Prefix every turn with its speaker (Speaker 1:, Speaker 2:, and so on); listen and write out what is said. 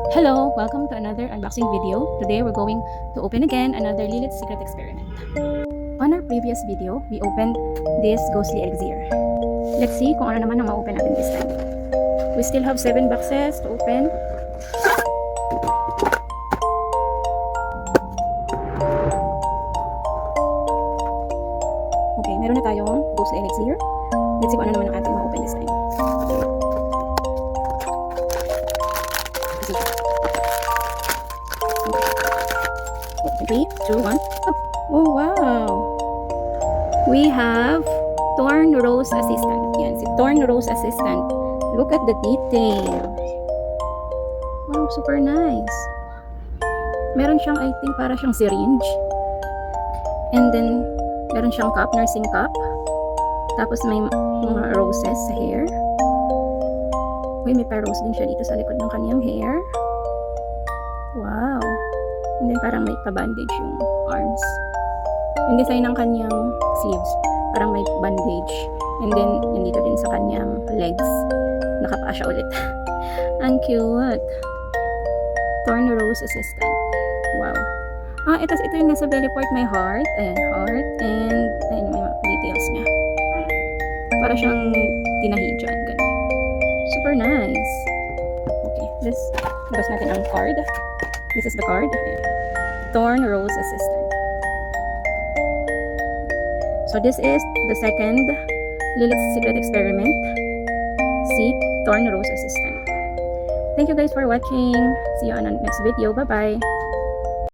Speaker 1: Hello! Welcome to another unboxing video. Today we're going to open again another Lilith's Secret Experiment. On our previous video, we opened this ghostly elixir. Let's see kung ano naman ang ma-open natin this time. We still have 7 boxes to open. Okay, meron na tayong ghostly elixir. Let's see kung ano naman ang ating ma-open this time. Okay. 3, 2, 1. Oh, wow! We have Thorn Rose Assistant. Yan, si Thorn Rose Assistant. Look at the detail. Wow, super nice. Meron siyang, I think, para siyang syringe. And then, meron siyang cup, nursing cup. Tapos may mga roses sa hair. Uy, may pa-rose din siya dito sa likod ng kanyang hair. Wow! And then parang may pa-bandage yung arms. Yung design ng kanyang sleeves, parang may bandage. And then, nandito din sa kanyang legs. Nakapaa siya ulit. Ang cute! Thorn Rose Assistant. Wow! Ito yung nasa belly part, may heart. Ayan, heart. And, ayan, may mga details niya. Para siyang tinahi dyan. Ganun. Super nice. Okay, let's labas natin ang card. This is the card. Ayan. Thorn Rose Assistant. So this is the second Lilith's Secret Experiment. Si Thorn Rose Assistant. Thank you guys for watching. See you on the next video. Bye-bye.